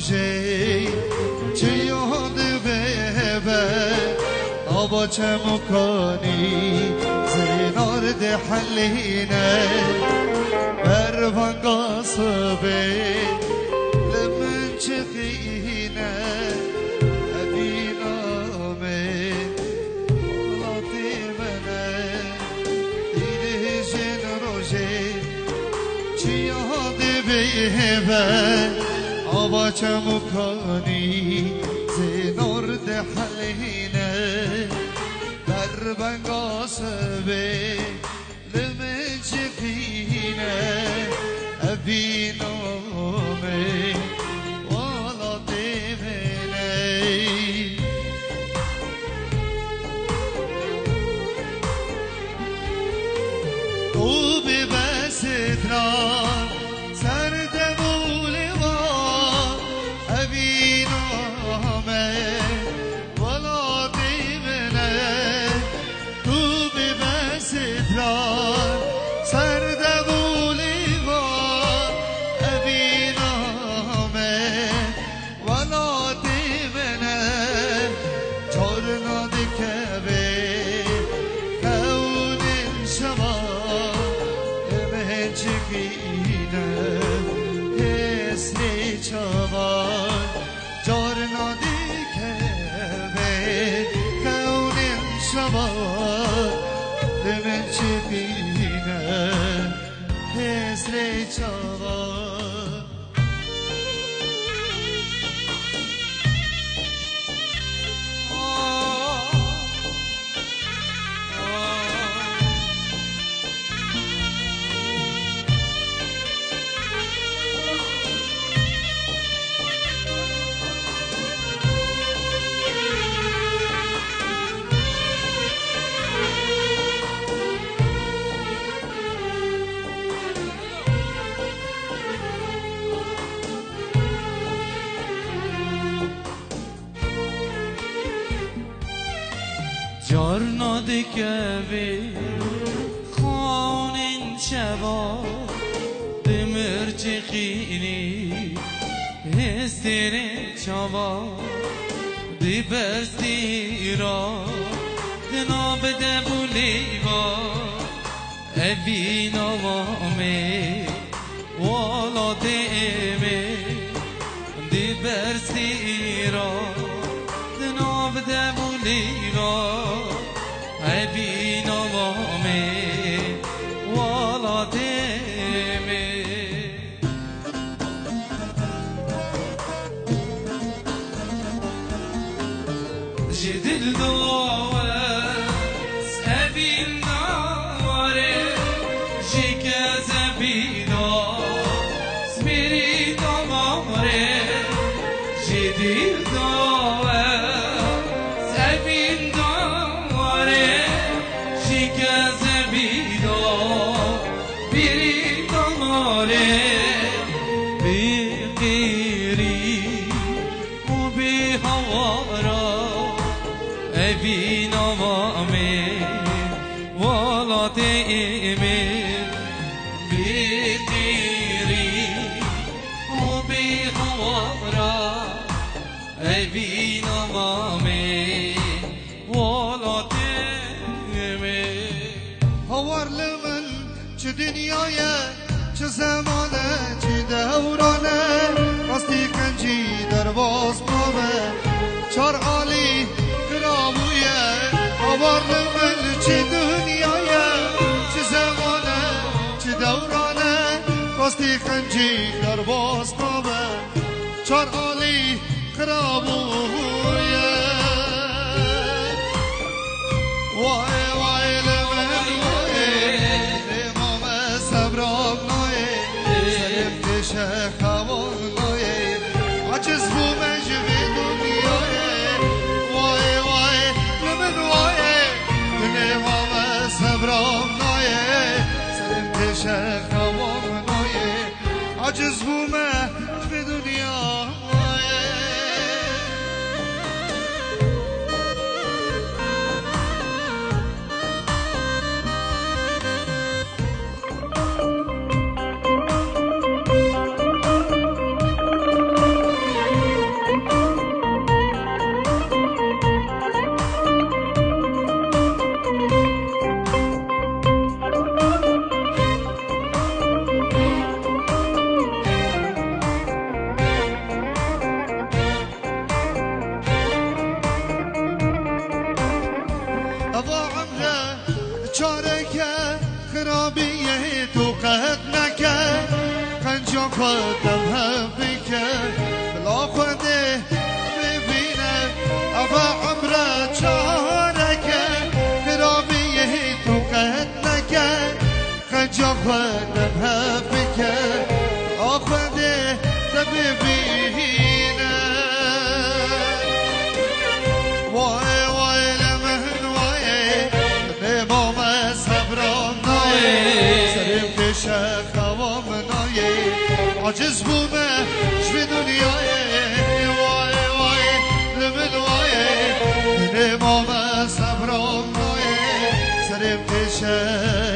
روزی چه یاد به آبا چه مکانی زینار ده حلینه بروان قصبه لمن چخینه ابینامه غلطی منه دیده جن روزی چه یاد به آبا چه مکانی زینار ده حلینه در بنگاسبه لمجقینه ابی نامه والا دیمنه تو به بستران سرد مولی و ابی نامه والا دیمنه تو به بستران سرد مولی و ابی نامه والا دیمنه چارنا دکبه کون شما چگینه حسنی چوان جارنا دیگه به کون شما من چگینه حسنی چوان جارنا دکوی خانین شبا دمر چخینی هستین چوا دی بستی را دناب دبولی با ابی نوامی والا دیمی دی بستی را دناب دبولی را ابی نوامی والا دیمی جدل دوست ابی نواره جکز ابی دوست میری دواره جدل دوست ابی نواره جکز ابی دوست میری دواره بغیری و بی هوارا ابی نوامی والا دیمی بغیری و بی هوارا ابی نوامی والا دیمی هوار لمن چه دنیایه چه زمانه چه دورانه راستی کنجی درواز بابه چار عالی کرامویه هوار لمن چه دنیایه چه زمانه چه دورانه راستی کنجی درواز بابه چار عالی کرامویه وای وای لمن خوان نوی عجز بو مجوی دنیای وای وای لمن وای دنیا صبرام نوی سرم تشه خوان نوی عجز بو مجوی دنیای خجا خودم هم بکر بلا خونده ببینم افا عمره چاره کن خرابیه تو قد نکن خجا خودم هم بکر بلا خونده ببینم وای وای لمن وای نمام صبرم نایه سرم کشه خوام نایه عجز بومه شوی دنیای وای وای لمن وای نمام صبرم نایه سرم کشه